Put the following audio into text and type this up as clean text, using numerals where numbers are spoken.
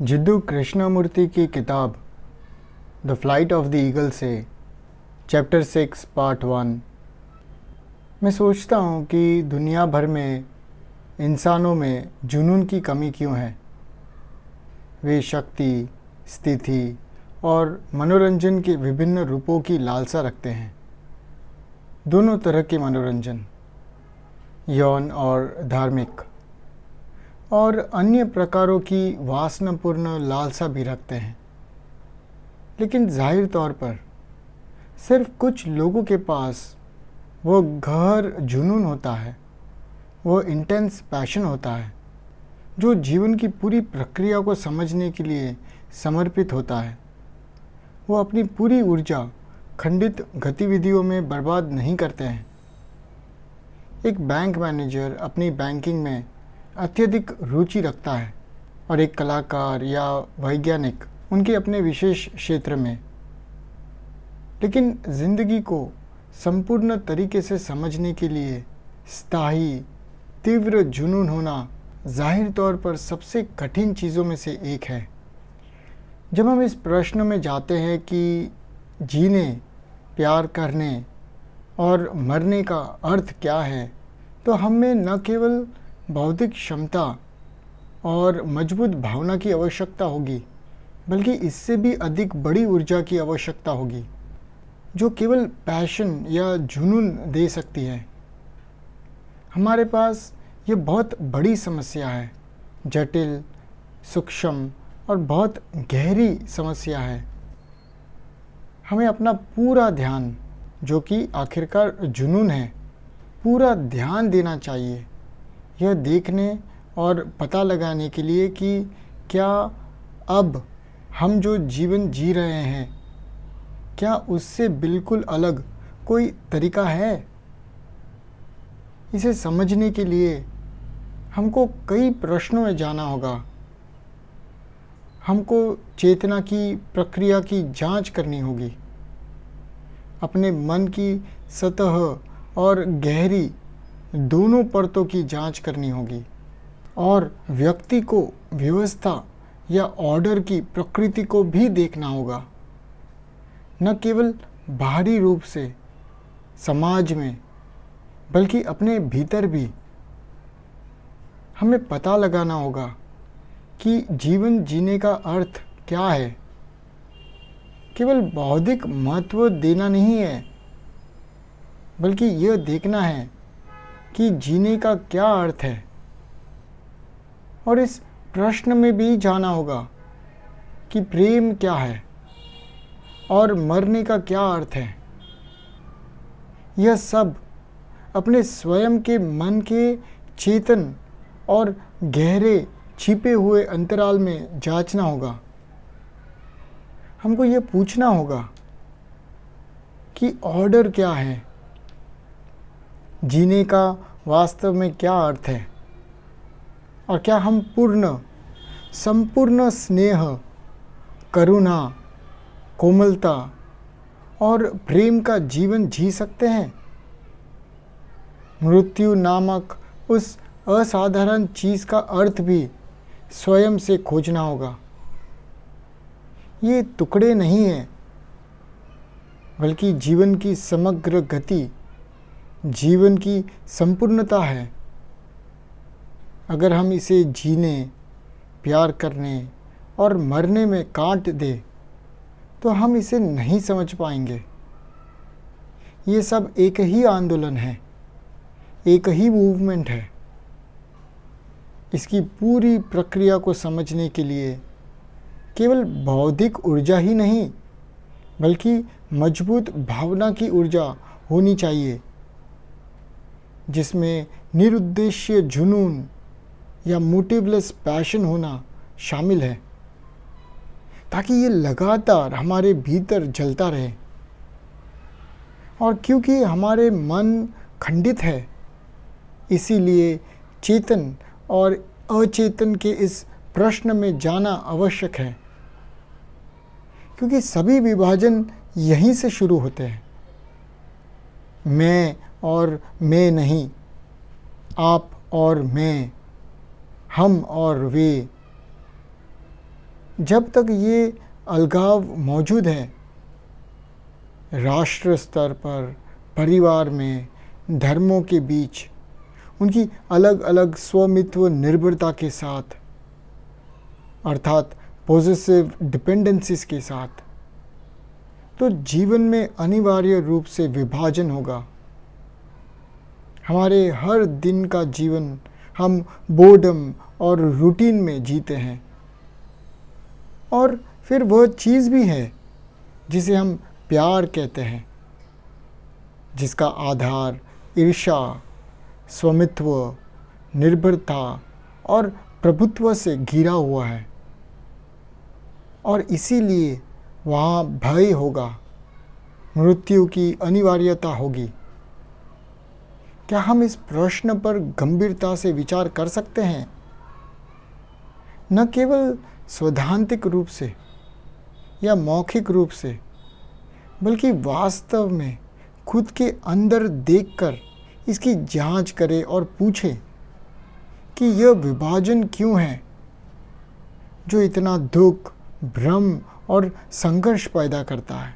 जिद्दू कृष्णमूर्ति की किताब the flight of the eagle से चैप्टर 6 पार्ट 1। मैं सोचता हूँ कि दुनिया भर में इंसानों में जुनून की कमी क्यों है। वे शक्ति, स्थिति और मनोरंजन के विभिन्न रूपों की लालसा रखते हैं। दोनों तरह के मनोरंजन, यौन और धार्मिक, और अन्य प्रकारों की वासनापूर्ण लालसा भी रखते हैं। लेकिन जाहिर तौर पर सिर्फ कुछ लोगों के पास वो गहर जुनून होता है, वो इंटेंस पैशन होता है, जो जीवन की पूरी प्रक्रिया को समझने के लिए समर्पित होता है। वो अपनी पूरी ऊर्जा खंडित गतिविधियों में बर्बाद नहीं करते हैं। एक बैंक मैनेजर अपनी बैंकिंग में अत्यधिक रुचि रखता है और एक कलाकार या वैज्ञानिक उनके अपने विशेष क्षेत्र में। लेकिन ज़िंदगी को संपूर्ण तरीके से समझने के लिए स्थायी, तीव्र जुनून होना जाहिर तौर पर सबसे कठिन चीज़ों में से एक है। जब हम इस प्रश्न में जाते हैं कि जीने, प्यार करने और मरने का अर्थ क्या है, तो हमें न केवल बौद्धिक क्षमता और मजबूत भावना की आवश्यकता होगी, बल्कि इससे भी अधिक बड़ी ऊर्जा की आवश्यकता होगी, जो केवल पैशन या जुनून दे सकती है। हमारे पास ये बहुत बड़ी समस्या है, जटिल, सूक्ष्म और बहुत गहरी समस्या है। हमें अपना पूरा ध्यान, जो कि आखिरकार जुनून है, पूरा ध्यान देना चाहिए, यह देखने और पता लगाने के लिए कि क्या अब हम जो जीवन जी रहे हैं, क्या उससे बिल्कुल अलग कोई तरीका है। इसे समझने के लिए हमको कई प्रश्नों में जाना होगा। हमको चेतना की प्रक्रिया की जांच करनी होगी, अपने मन की सतह और गहरी दोनों परतों की जांच करनी होगी, और व्यक्ति को व्यवस्था या ऑर्डर की प्रकृति को भी देखना होगा। न केवल बाहरी रूप से समाज में, बल्कि अपने भीतर भी। हमें पता लगाना होगा कि जीवन जीने का अर्थ क्या है। केवल बौद्धिक महत्व देना नहीं है, बल्कि यह देखना है कि जीने का क्या अर्थ है। और इस प्रश्न में भी जाना होगा कि प्रेम क्या है और मरने का क्या अर्थ है। यह सब अपने स्वयं के मन के चेतन और गहरे छिपे हुए अंतराल में जांचना होगा। हमको यह पूछना होगा कि ऑर्डर क्या है, जीने का वास्तव में क्या अर्थ है, और क्या हम संपूर्ण स्नेह, करुणा, कोमलता और प्रेम का जीवन जी सकते हैं। मृत्यु नामक उस असाधारण चीज़ का अर्थ भी स्वयं से खोजना होगा। ये टुकड़े नहीं हैं, बल्कि जीवन की समग्र गति, जीवन की संपूर्णता है। अगर हम इसे जीने, प्यार करने और मरने में काट दें, तो हम इसे नहीं समझ पाएंगे। ये सब एक ही आंदोलन है, एक ही मूवमेंट है। इसकी पूरी प्रक्रिया को समझने के लिए केवल बौद्धिक ऊर्जा ही नहीं, बल्कि मजबूत भावना की ऊर्जा होनी चाहिए, जिसमें निरुद्देश्य जुनून या मोटिवलेस पैशन होना शामिल है, ताकि ये लगातार हमारे भीतर जलता रहे। और क्योंकि हमारे मन खंडित है, इसीलिए चेतन और अचेतन के इस प्रश्न में जाना आवश्यक है, क्योंकि सभी विभाजन यहीं से शुरू होते हैं। मैं और मैं नहीं, आप और मैं, हम और वे। जब तक ये अलगाव मौजूद है, राष्ट्र स्तर पर, परिवार में, धर्मों के बीच, उनकी अलग अलग स्वामित्व निर्भरता के साथ, अर्थात पॉजिटिव डिपेंडेंसीज के साथ, तो जीवन में अनिवार्य रूप से विभाजन होगा। हमारे हर दिन का जीवन हम बोर्डम और रूटीन में जीते हैं, और फिर वह चीज़ भी है जिसे हम प्यार कहते हैं, जिसका आधार ईर्ष्या, स्वामित्व, निर्भरता और प्रभुत्व से घिरा हुआ है, और इसीलिए वहाँ भय होगा, मृत्यु की अनिवार्यता होगी। क्या हम इस प्रश्न पर गंभीरता से विचार कर सकते हैं? न केवल सैद्धांतिक रूप से या मौखिक रूप से, बल्कि वास्तव में खुद के अंदर देखकर इसकी जांच करें और पूछें कि यह विभाजन क्यों है जो इतना दुख, भ्रम और संघर्ष पैदा करता है।